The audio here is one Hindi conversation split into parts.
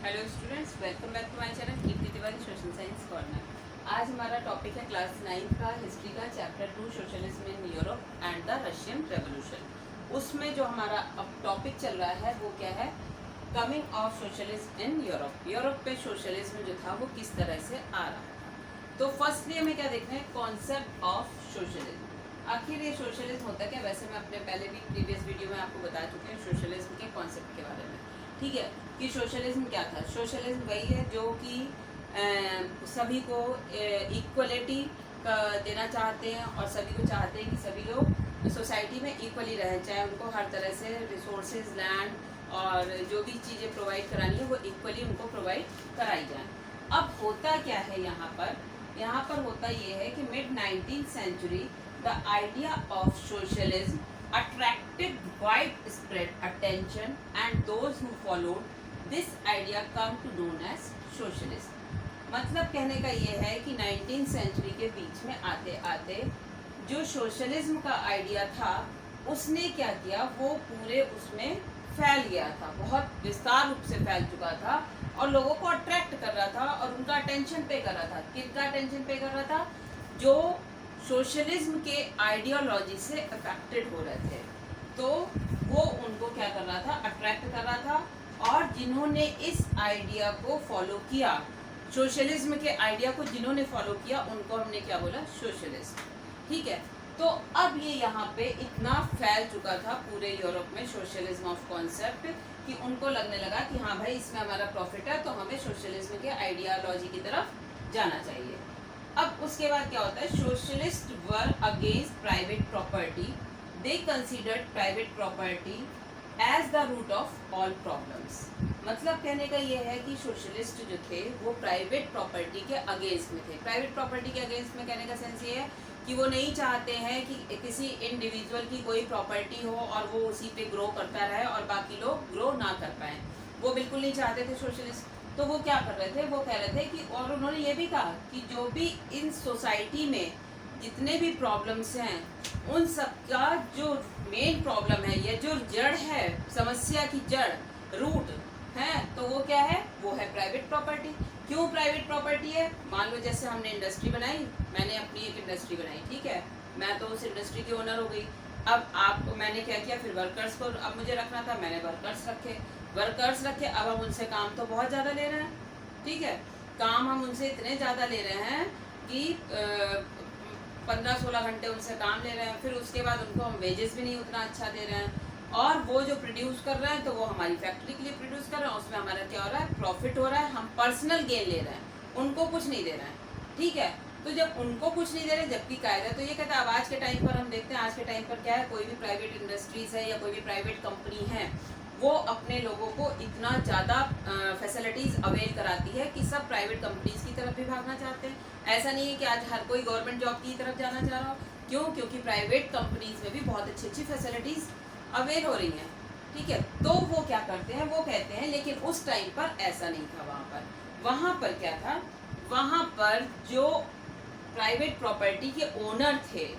Hello students, welcome back to my channel Kirti Tiwari social science corner. आज हमारा टॉपिक है क्लास 9 का हिस्ट्री का chapter 2 socialism in Europe and the Russian revolution. उसमें जो हमारा अब टॉपिक चल रहा है वो क्या है, coming of socialism in Europe. Europe पे सोशलिज्म जो था वो किस तरह से आ रहा था। तो फर्स्टली हमें क्या देखना है, कॉन्सेप्ट ऑफ सोशलिज्म। आखिर ये सोशलिज्म होता क्या। वैसे मैं अपने पहले भी प्रीवियस वीडियो में आपको बता चुकी हूँ सोशलिज्म के कॉन्सेप्ट के बारे में, ठीक है, कि सोशलिज्म क्या था। सोशलिज्म वही है जो कि सभी को इक्वलिटी देना चाहते हैं और सभी को चाहते हैं कि सभी लोग सोसाइटी में इक्वली रहें, चाहे उनको हर तरह से रिसोर्सेज, लैंड और जो भी चीज़ें प्रोवाइड करानी है वो इक्वली उनको प्रोवाइड कराई जाए। अब होता क्या है यहाँ पर होता ये है कि mid 19th century the idea of socialism attracted widespread attention and those who followed this idea come to known as socialist। मतलब कहने का ये है कि 19th सेंचुरी के बीच में आते आते जो सोशलिज्म का आइडिया था उसने क्या किया, वो पूरे उसमें फैल गया था, बहुत विस्तार रूप से फैल चुका था और लोगों को अट्रैक्ट कर रहा था और उनका अटेंशन पे कर रहा था। किसका अटेंशन पे कर रहा था? जो सोशलिज्म के आइडियोलॉजी से अफेक्टेड हो रहे थे, तो वो उनको क्या कर रहा था, अट्रैक्ट कर रहा था। और जिन्होंने इस आइडिया को फॉलो किया, सोशलिज्म के आइडिया को जिन्होंने फॉलो किया, उनको हमने क्या बोला, सोशलिस्ट, ठीक है। तो अब ये यहाँ पे इतना फैल चुका था पूरे यूरोप में सोशलिज्म ऑफ कॉन्सेप्ट कि उनको लगने लगा कि हाँ भाई इसमें हमारा प्रॉफिट है, तो हमें सोशलिज्म के आइडियोलॉजी की तरफ जाना चाहिए। अब उसके बाद क्या होता है, socialist were against private property. They considered private property as the root of all problems. मतलब कहने का ये है कि सोशलिस्ट जो थे वो प्राइवेट प्रॉपर्टी के अगेंस्ट में थे। प्राइवेट प्रॉपर्टी के अगेंस्ट में कहने का सेंस ये है कि वो नहीं चाहते हैं कि किसी इंडिविजुअल की कोई प्रॉपर्टी हो और वो उसी पे ग्रो करता रहे और बाकी लोग ग्रो ना कर पाए। वो बिल्कुल नहीं चाहते थे सोशलिस्ट। तो वो क्या कर रहे थे, वो कह रहे थे कि, और उन्होंने ये भी कहा कि जो भी इन सोसाइटी में जितने भी प्रॉब्लम्स हैं उन सब का जो मेन प्रॉब्लम है या जो जड़ है, समस्या की जड़, रूट है, तो वो क्या है, वो है प्राइवेट प्रॉपर्टी। क्यों प्राइवेट प्रॉपर्टी है? मान लो जैसे हमने इंडस्ट्री बनाई, मैंने अपनी एक इंडस्ट्री बनाई, ठीक है, मैं तो उस इंडस्ट्री की ओनर हो गई। अब मैंने क्या किया, फिर वर्कर्स को अब मुझे रखना था, मैंने वर्कर्स रखे। अब हम उनसे काम तो बहुत ज़्यादा ले रहे हैं, ठीक है, काम हम उनसे इतने ज़्यादा ले रहे हैं कि 15-16 घंटे उनसे काम ले रहे हैं। फिर उसके बाद उनको हम वेजेस भी नहीं उतना अच्छा दे रहे हैं और वो जो प्रोड्यूस कर रहे हैं तो वो हमारी फैक्ट्री के लिए प्रोड्यूस कर रहे हैं, उसमें हमारा क्या हो रहा है, प्रॉफिट हो रहा है, हम पर्सनल गेन ले रहे हैं, उनको कुछ नहीं दे रहे हैं, ठीक है। तो जब उनको कुछ नहीं दे रहे, जबकि कायदा तो ये कहता है, अब आज के टाइम पर हम देखते हैं, आज के टाइम पर क्या है, कोई भी प्राइवेट इंडस्ट्रीज है या कोई भी प्राइवेट कंपनी है, वो अपने लोगों को इतना ज़्यादा फैसिलिटीज़ अवेल कराती है कि सब प्राइवेट कंपनीज की तरफ भी भागना चाहते हैं। ऐसा नहीं है कि आज हर कोई गवर्नमेंट जॉब की तरफ जाना चाह रहा हो। क्यों? क्योंकि प्राइवेट कंपनीज में भी बहुत अच्छी अच्छी फैसिलिटीज़ अवेल हो रही हैं, ठीक है। तो वो क्या करते हैं, वो कहते हैं, लेकिन उस टाइम पर ऐसा नहीं था। वहाँ पर क्या था, वहाँ पर जो प्राइवेट प्रॉपर्टी के ओनर थे,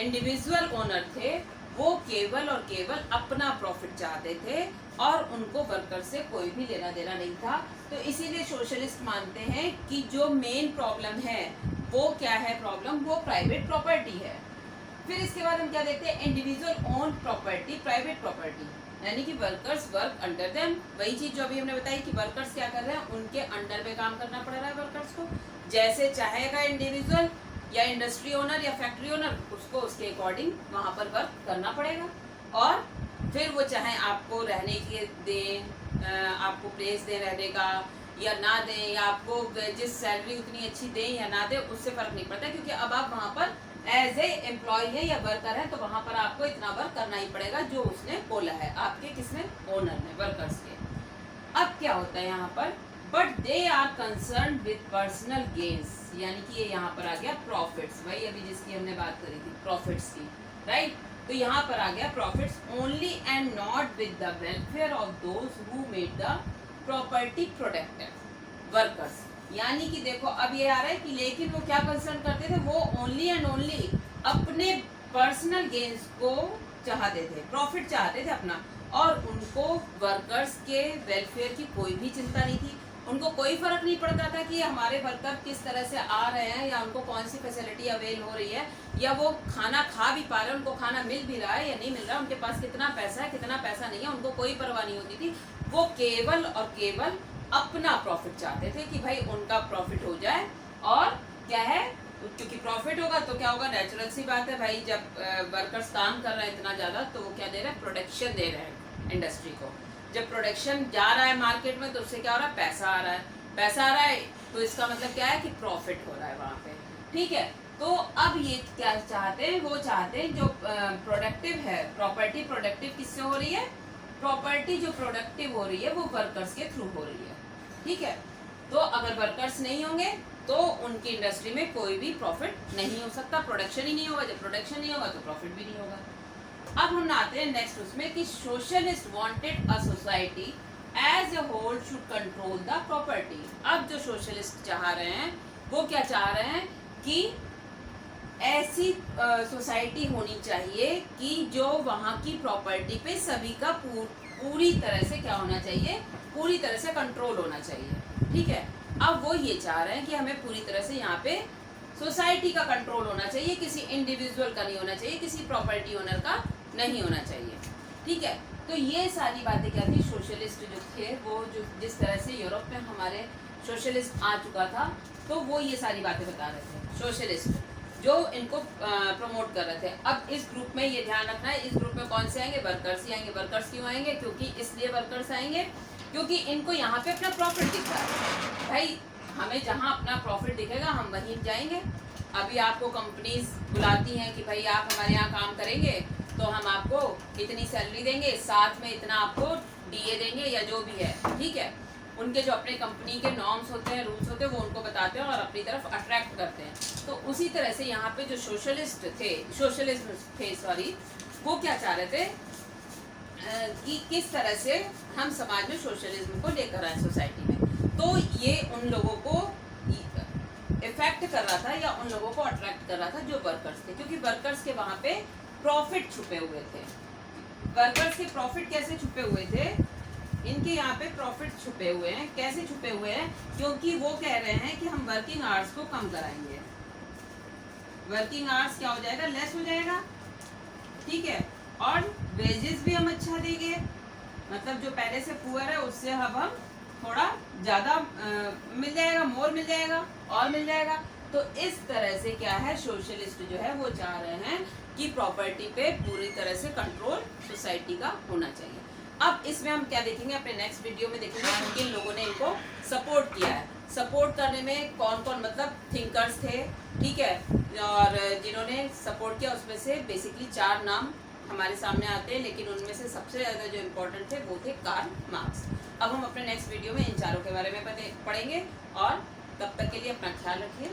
इंडिविजुअल ओनर थे, वो केवल और केवल अपना प्रॉफिट चाहते थे और उनको वर्कर से कोई भी लेना देना नहीं था। तो इसीलिए सोशलिस्ट मानते हैं कि जो मेन प्रॉब्लम है वो क्या है, प्रॉब्लम वो प्राइवेट प्रॉपर्टी है। फिर इसके बाद हम क्या देखते हैं, individual own property, private property, यानी कि वर्कर्स वर्क अंडर देम। वही चीज जो अभी हमने बताई कि वर्कर्स क्या कर रहे हैं, उनके अंडर में काम करना पड़ रहा है वर्कर्स को, जैसे चाहेगा इंडिविजुअल या इंडस्ट्री ओनर या फैक्ट्री ओनर, उसको उसके अकॉर्डिंग वहाँ पर वर्क करना पड़ेगा। और फिर वो चाहे आपको रहने के दें, आपको प्लेस दें रहने का या ना दें, या आपको जिस सैलरी उतनी अच्छी दें या ना दें, उससे फ़र्क नहीं पड़ता, क्योंकि अब आप वहाँ पर एज ए एम्प्लॉय है या वर्कर है, तो वहाँ पर आपको इतना वर्क करना ही पड़ेगा जो उसने बोला है, आपके किसने, ओनर ने, वर्कर्स के। अब क्या होता है यहाँ पर, but they are concern with personal gains, यानी कि ये यहाँ पर आ गया प्रॉफिट्स, वही अभी जिसकी हमने बात करी थी प्रॉफिट्स की, राइट। तो यहाँ पर आ गया profits only and not with the welfare of those who made the property protected workers. यानी कि देखो अब ये आ रहा है कि लेकिन वो क्या कंसर्न करते थे, वो ओनली एंड ओनली अपने पर्सनल गेन्स को चाहते थे, प्रॉफिट चाहते थे अपना, और उनको वर्कर्स के वेलफेयर की कोई भी चिंता नहीं थी। उनको कोई फर्क नहीं पड़ता था कि हमारे वर्कर किस तरह से आ रहे हैं या उनको कौन सी फैसिलिटी अवेल हो रही है, या वो खाना खा भी पा रहे हैं, उनको खाना मिल भी रहा है या नहीं मिल रहा है, उनके पास कितना पैसा है कितना पैसा नहीं है, उनको कोई परवाह नहीं होती थी। वो केवल और केवल अपना प्रॉफिट चाहते थे कि भाई उनका प्रॉफिट हो जाए। और क्या है, क्योंकि प्रॉफिट होगा तो क्या होगा, नेचुरल सी बात है भाई, जब वर्कर्स काम कर रहे हैं इतना ज़्यादा तो वो क्या दे रहे हैं, प्रोडक्शन दे रहे हैं इंडस्ट्री को। जब प्रोडक्शन जा रहा है मार्केट में तो उससे क्या हो रहा है, पैसा आ रहा है। पैसा आ रहा है तो इसका मतलब क्या है कि प्रॉफिट हो रहा है वहाँ पे, ठीक है। तो अब ये क्या चाहते हैं, वो चाहते हैं जो प्रोडक्टिव है प्रॉपर्टी, प्रोडक्टिव किससे हो रही है, प्रॉपर्टी जो प्रोडक्टिव हो रही है वो वर्कर्स के थ्रू हो रही है, ठीक है। तो अगर वर्कर्स नहीं होंगे तो उनकी इंडस्ट्री में कोई भी प्रॉफिट नहीं हो सकता, प्रोडक्शन ही नहीं होगा। जब प्रोडक्शन नहीं होगा तो प्रॉफिट भी नहीं होगा। अब हम आते हैं नेक्स्ट उसमें कि socialist wanted a society as a whole should control the property. अब जो सोशलिस्ट चाह रहे हैं वो क्या चाह रहे हैं कि ऐसी सोसाइटी होनी चाहिए कि जो वहाँ की प्रॉपर्टी पे सभी का पूरी तरह से क्या होना चाहिए, पूरी तरह से कंट्रोल होना चाहिए, ठीक है। अब वो ये चाह रहे हैं कि हमें पूरी तरह से यहाँ पे सोसाइटी का कंट्रोल होना चाहिए, किसी इंडिविजुअल का नहीं होना चाहिए, किसी प्रॉपर्टी ओनर का नहीं होना चाहिए, ठीक है। तो ये सारी बातें क्या थी, सोशलिस्ट जो थे वो जो जिस तरह से यूरोप में हमारे सोशलिस्ट आ चुका था तो वो ये सारी बातें बता रहे थे, सोशलिस्ट जो इनको प्रमोट कर रहे थे। अब इस ग्रुप में ये ध्यान रखना है, इस ग्रुप में कौन से आएंगे, वर्कर्स ही आएंगे। वर्कर्स क्यों आएंगे, क्योंकि इसलिए वर्कर्स आएंगे क्योंकि इनको यहाँ पे अपना प्रॉफिट दिख रहा है। भाई हमें जहाँ अपना प्रॉफिट दिखेगा हम वहीं जाएंगे। अभी आपको कंपनीज बुलाती हैं कि भाई आप हमारे यहाँ काम करेंगे तो हम आपको इतनी सैलरी देंगे, साथ में इतना आपको डीए देंगे या जो भी है, ठीक है। उनके जो अपने कंपनी के नॉर्म्स होते हैं, रूल्स होते हैं, वो उनको बताते हैं और अपनी तरफ अट्रैक्ट करते हैं। तो उसी तरह से यहाँ पे जो सोशलिस्ट थे सॉरी, वो क्या चाह रहे थे कि किस तरह से हम समाज में सोशलिज्म को लेकर आए सोसाइटी में। तो ये उन लोगों को इफेक्ट कर रहा था या उन लोगों को अट्रैक्ट कर रहा था जो वर्कर्स थे, क्योंकि वर्कर्स के वहाँ पे प्रॉफिट छुपे हुए थे। वर्कर्स के प्रॉफिट कैसे छुपे हुए थे, इनके यहाँ पे प्रॉफिट छुपे हुए हैं। कैसे छुपे हुए हैं, क्योंकि वो कह रहे हैं कि हम वर्किंग आवर्स को कम कराएंगे। वर्किंग आवर्स क्या हो जाएगा, लेस हो जाएगा, ठीक है। और वेजेस भी हम अच्छा देंगे, मतलब जो पहले से पुअर है उससे अब हम थोड़ा ज़्यादा मिल जाएगा, मोर मिल जाएगा और मिल जाएगा। तो इस तरह से क्या है, सोशलिस्ट जो है वो चाह रहे हैं कि प्रॉपर्टी पे पूरी तरह से कंट्रोल सोसाइटी का होना चाहिए। अब इसमें हम क्या देखेंगे, अपने नेक्स्ट वीडियो में देखेंगे कि किन लोगों ने इनको सपोर्ट किया है। सपोर्ट करने में कौन कौन मतलब थिंकर्स थे, ठीक है, और जिन्होंने सपोर्ट किया उसमें से बेसिकली 4 नाम हमारे सामने आते हैं, लेकिन उनमें से सबसे ज़्यादा जो इम्पोर्टेंट थे वो थे कार्ल मार्क्स। अब हम अपने नेक्स्ट वीडियो में इन चारों के बारे में पढ़ेंगे और तब तक के लिए अपना ख्याल रखिए।